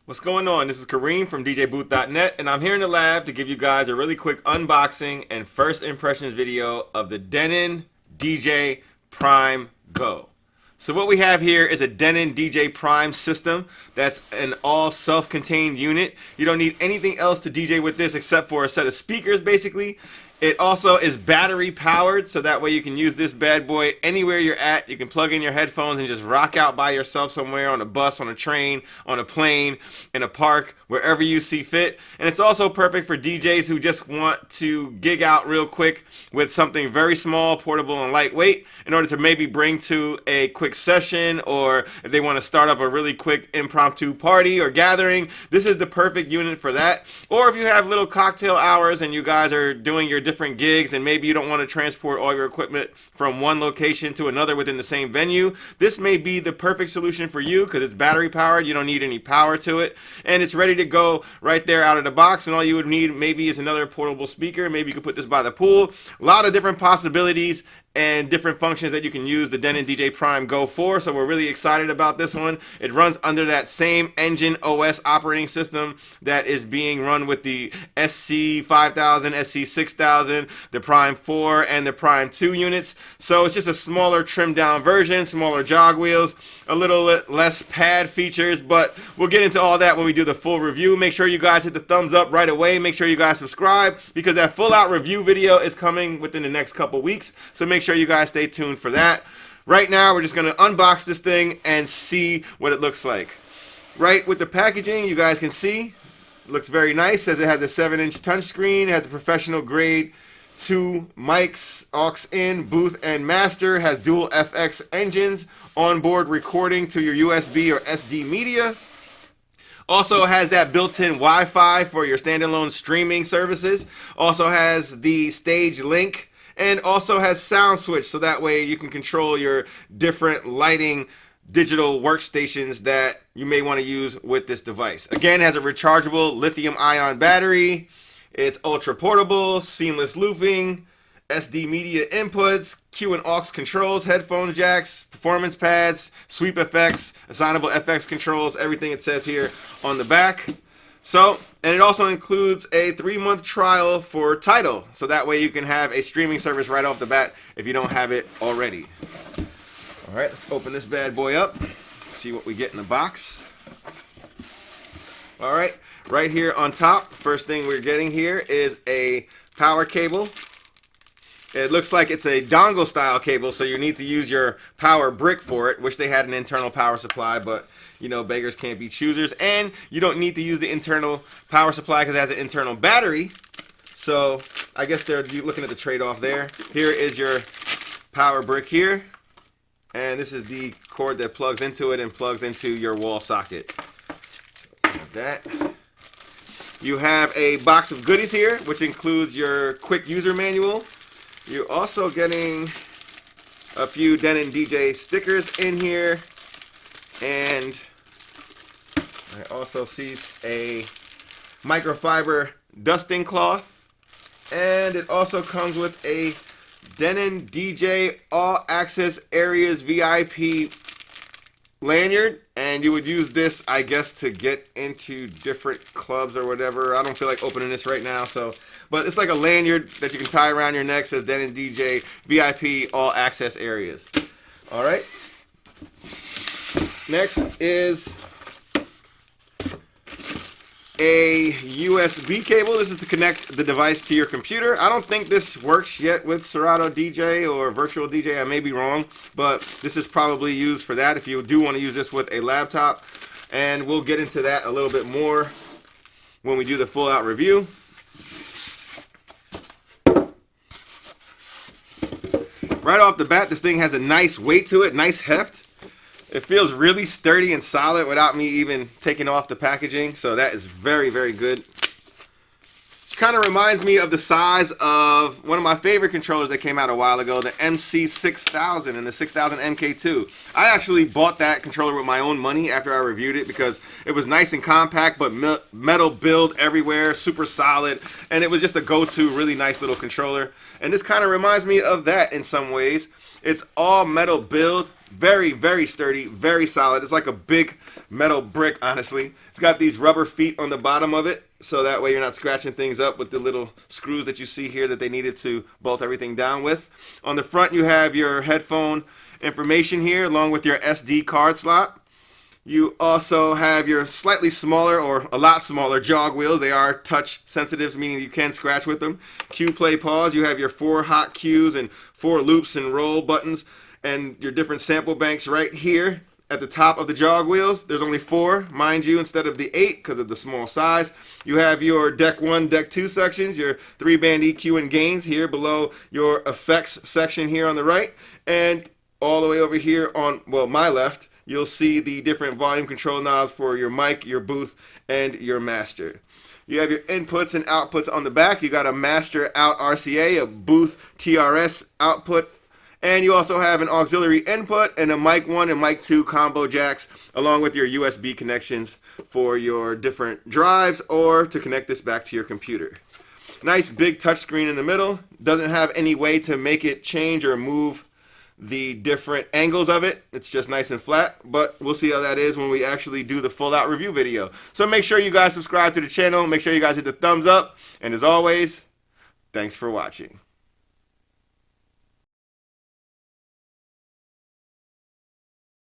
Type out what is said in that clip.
What's going on? This is Kareem from DJBooth.net, and I'm here in the lab to give you guys a really quick unboxing and first impressions video of the Denon DJ PRIME GO. So what we have here is a Denon DJ PRIME system that's an all self-contained unit. You don't need anything else to DJ with this except for a set of speakers, basically. It also is battery powered, so that way you can use this bad boy anywhere you're at. You can plug in your headphones and just rock out by yourself somewhere, on a bus, on a train, on a plane, in a park, wherever you see fit. And it's also perfect for DJs who just want to gig out real quick with something very small, portable, and lightweight in order to maybe bring to a quick session, or if they want to start up a really quick impromptu party or gathering. This is the perfect unit for that. Or if you have little cocktail hours and you guys are doing your different gigs and maybe you don't want to transport all your equipment from one location to another within the same venue, this may be the perfect solution for you because it's battery powered. You don't need any power to it, and it's ready to go right there out of the box. And all you would need maybe is another portable speaker. Maybe you could put this by the pool. A lot of different possibilities and different functions that you can use the Denon DJ PRIME GO for, so we're really excited about this one. It runs under that same engine OS operating system that is being run with the SC5000, SC6000, the PRIME 4, and the PRIME 2 units. So it's just a smaller, trimmed down version, smaller jog wheels, a little less pad features, but we'll get into all that when we do the full review. Make sure you guys hit the thumbs up right away. Make sure you guys subscribe, because that full out review video is coming within the next couple weeks, so make sure you guys stay tuned for that. Right now, we're just going to unbox this thing and see what it looks like. Right with the packaging, you guys can see, it looks very nice. Says it has a 7-inch touchscreen, it has a professional grade 2 mics, aux in, booth and master, has dual FX engines, onboard recording to your USB or SD media. Also has that built-in Wi-Fi for your standalone streaming services. Also has the stage link, and also has sound switch, so that way you can control your different lighting digital workstations that you may want to use with this device. Again, it has a rechargeable lithium-ion battery. It's ultra portable, seamless looping, SD media inputs, Q and aux controls, headphone jacks, performance pads, sweep effects, assignable FX controls, everything it says here on the back. So, and it also includes a 3-month trial for Tidal, so that way you can have a streaming service right off the bat if you don't have it already. All right, let's open this bad boy up, see what we get in the box. All right, right here on top, first thing we're getting here is a power cable. It looks like it's a dongle style cable, so you need to use your power brick for it. Wish they had an internal power supply, but you know, beggars can't be choosers. And you don't need to use the internal power supply because it has an internal battery. So I guess they're looking at the trade-off there. Here is your power brick here, and this is the cord that plugs into it and plugs into your wall socket. So like that. You have a box of goodies here, which includes your quick user manual. You're also getting a few Denon DJ stickers in here, and I also see a microfiber dusting cloth, and it also comes with a Denon DJ All Access Areas VIP lanyard, and you would use this, I guess, to get into different clubs or whatever. I don't feel like opening this right now, so, but it's like a lanyard that you can tie around your neck, says Denon DJ VIP All Access Areas. All right. Next is a USB cable. This is to connect the device to your computer. I don't think this works yet with Serato DJ or Virtual DJ. I may be wrong, but this is probably used for that if you do want to use this with a laptop. And we'll get into that a little bit more when we do the full out review. Right off the bat, this thing has a nice weight to it, nice heft. It feels really sturdy and solid without me even taking off the packaging, so that is very, very good. This kind of reminds me of the size of one of my favorite controllers that came out a while ago, the MC6000 and the 6000 MK2. I actually bought that controller with my own money after I reviewed it because it was nice and compact, but metal build everywhere, super solid, and it was just a go-to, really nice little controller. And this kind of reminds me of that in some ways. It's all metal build, very sturdy, very solid. It's like a big metal brick, honestly. It's got these rubber feet on the bottom of it, so that way you're not scratching things up with the little screws that you see here that they needed to bolt everything down with. On the front you have your headphone information here along with your SD card slot. You also have your slightly smaller, or a lot smaller, jog wheels. They are touch sensitives, meaning you can scratch with them. Cue, play, pause. You have your 4 hot cues and 4 loops and roll buttons, and your different sample banks right here at the top of the jog wheels. There's only 4, mind you, instead of the 8 because of the small size. You have your deck 1, deck 2 sections, your 3-band EQ and gains here below your effects section here on the right, and all the way over here on, well, my left, you'll see the different volume control knobs for your mic, your booth, and your master. You have your inputs and outputs on the back. You got a master out RCA, a booth TRS output, and you also have an auxiliary input and a mic 1 and mic 2 combo jacks, along with your USB connections for your different drives or to connect this back to your computer. Nice big touchscreen in the middle. Doesn't have any way to make it change or move the different angles of it. It's just nice and flat, but we'll see how that is when we actually do the full out review video. So make sure you guys subscribe to the channel, make sure you guys hit the thumbs up, and as always, thanks for watching.